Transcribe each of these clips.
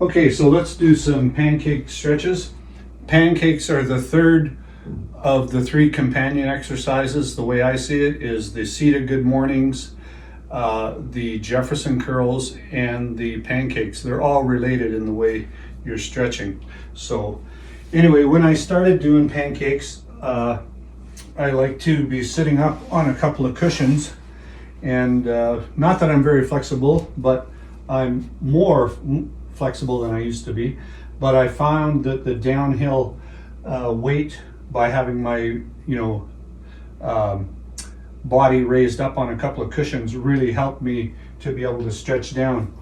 Okay, so let's do some pancake stretches. Pancakes are the third of the three companion exercises. The way I see it is the seated good mornings, the Jefferson curls, and the pancakes. They're all related in the way you're stretching. So anyway, when I started doing pancakes, I like to be sitting up on a couple of cushions, and not that I'm very flexible, but I'm more flexible than I used to be. But I found that the downhill weight by having my body raised up on a couple of cushions really helped me to be able to stretch down.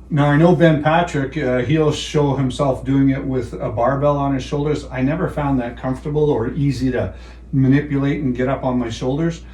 Now I know Ben Patrick, he'll show himself doing it with a barbell on his shoulders. I never found that comfortable or easy to manipulate and get up on my shoulders.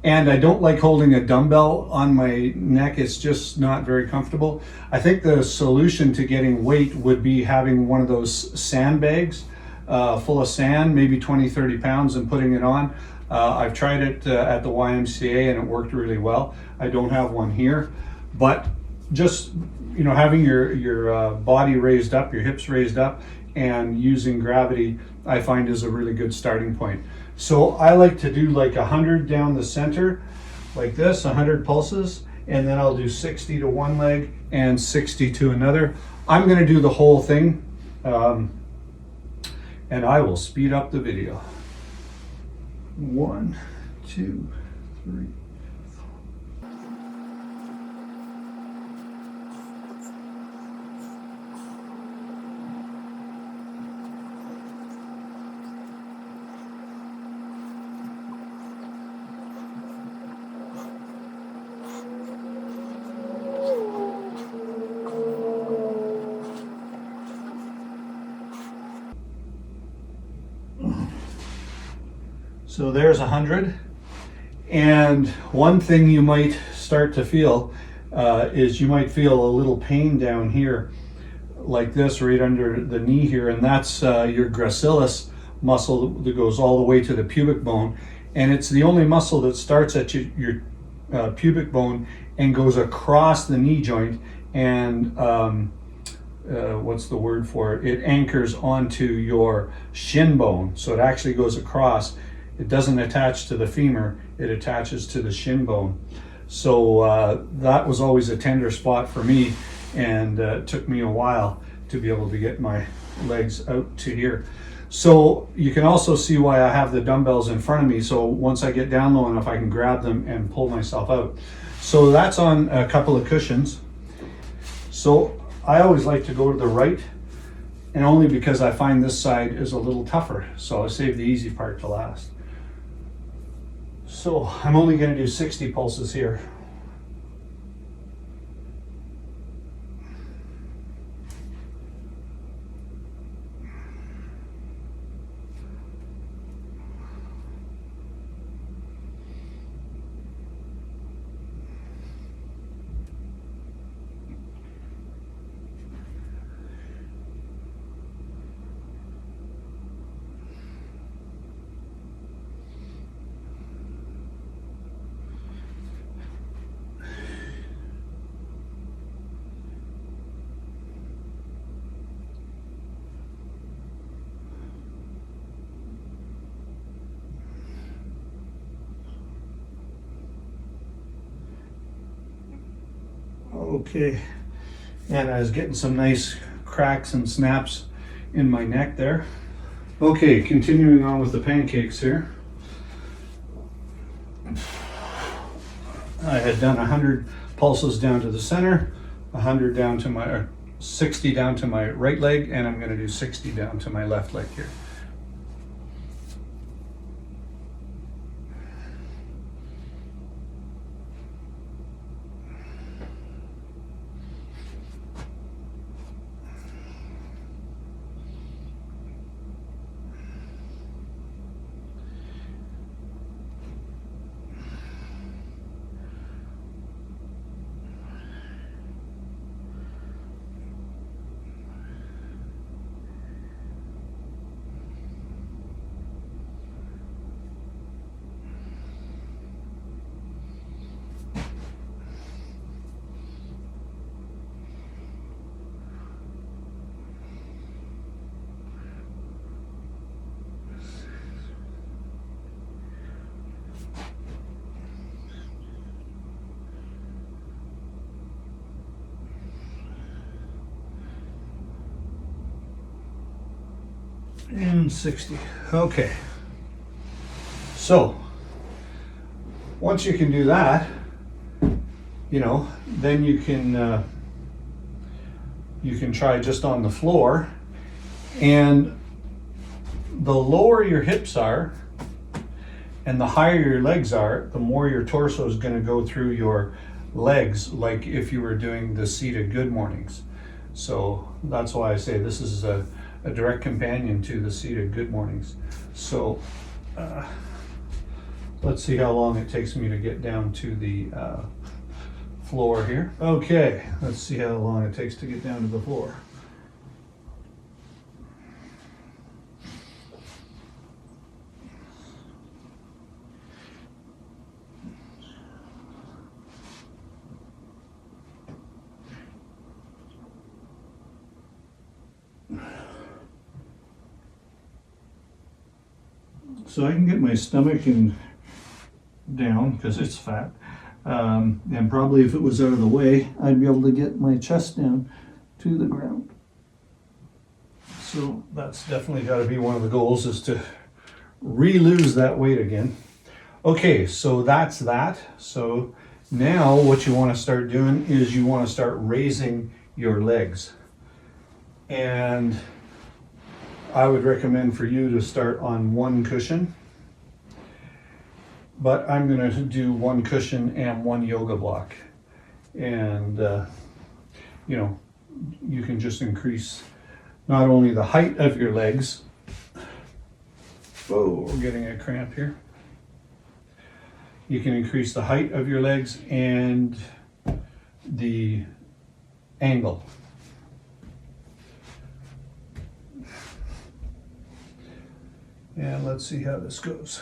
And I don't like holding a dumbbell on my neck. It's just not very comfortable. I think the solution to getting weight would be having one of those sandbags full of sand, maybe 20, 30 pounds, and putting it on. I've tried it at the YMCA and it worked really well. I don't have one here, but just having your body raised up, your hips raised up, and using gravity, I find is a really good starting point. So I like to do like 100 down the center, like this, 100 pulses, and then I'll do 60 to one leg and 60 to another. I'm going to do the whole thing, and I will speed up the video. 1, 2, 3. So there's 100. And one thing you might start to feel is you might feel a little pain down here, like this, right under the knee here. And that's your gracilis muscle that goes all the way to the pubic bone. And it's the only muscle that starts at your pubic bone and goes across the knee joint. And what's the word for it? It anchors onto your shin bone. So it actually goes across. It doesn't attach to the femur, it attaches to the shin bone. So that was always a tender spot for me, and it took me a while to be able to get my legs out to here. So you can also see why I have the dumbbells in front of me, so once I get down low enough I can grab them and pull myself out. So that's on a couple of cushions. So I always like to go to the right, and only because I find this side is a little tougher, so I save the easy part to last. So I'm only going to do 60 pulses here. Okay, and I was getting some nice cracks and snaps in my neck there. Okay, continuing on with the pancakes here. I had done 100 pulses down to the center, 100 down to my, 60 down to my right leg, and I'm going to do 60 down to my left leg here. and 60. Okay. So once you can do that, then you can try just on the floor. And the lower your hips are and the higher your legs are, the more your torso is going to go through your legs, like if you were doing the seated good mornings. So that's why I say this is a direct companion to the seated good mornings. So let's see how long it takes me to get down to the floor here. Okay, let's see how long it takes to get down to the floor. So I can get my stomach down because it's fat. And probably if it was out of the way, I'd be able to get my chest down to the ground. So that's definitely got to be one of the goals, is to re-lose that weight again. Okay, so that's that. So now what you want to start doing is you want to start raising your legs. And I would recommend for you to start on one cushion, but I'm going to do one cushion and one yoga block. And, you can just increase not only the height of your legs. Whoa, we're getting a cramp here. You can increase the height of your legs and the angle. And let's see how this goes.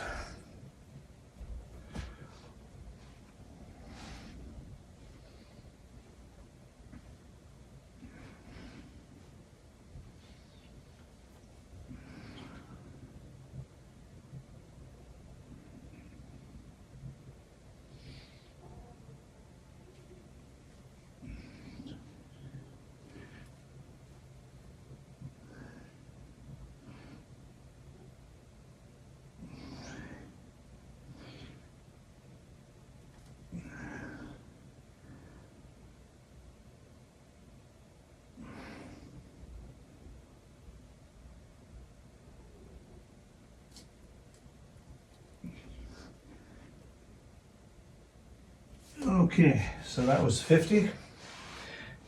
Okay, so that was 50.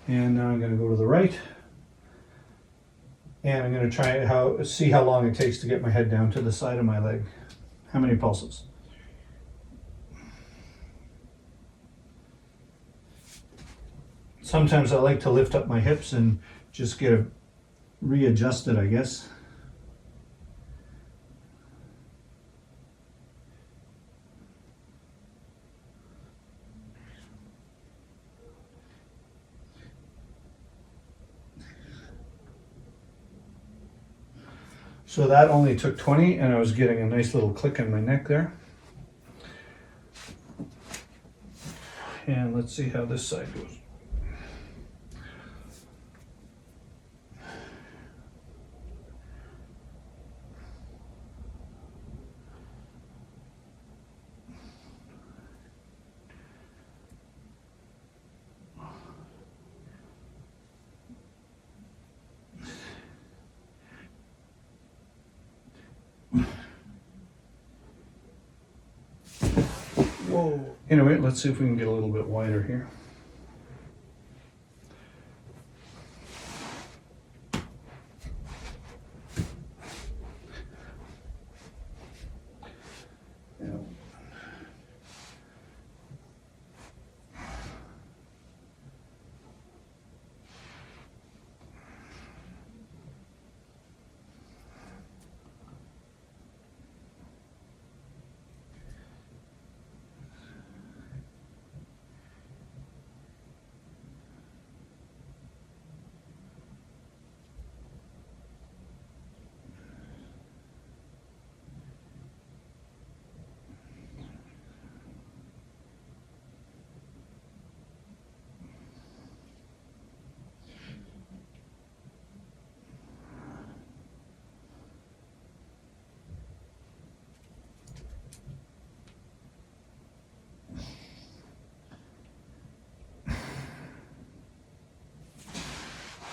And now I'm going to go to the right. And I'm going to try see how long it takes to get my head down to the side of my leg. How many pulses? Sometimes I like to lift up my hips and just get it readjusted, I guess. So that only took 20, and I was getting a nice little click in my neck there. And let's see how this side goes. Whoa. Anyway, let's see if we can get a little bit wider here.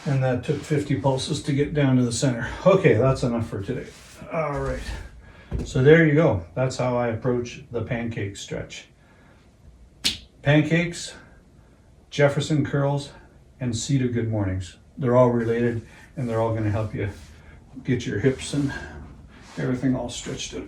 And that took 50 pulses to get down to the center. Okay, that's enough for today. All right. So there you go. That's how I approach the pancake stretch. Pancakes, Jefferson curls, and Cedar good mornings. They're all related, and they're all going to help you get your hips and everything all stretched out.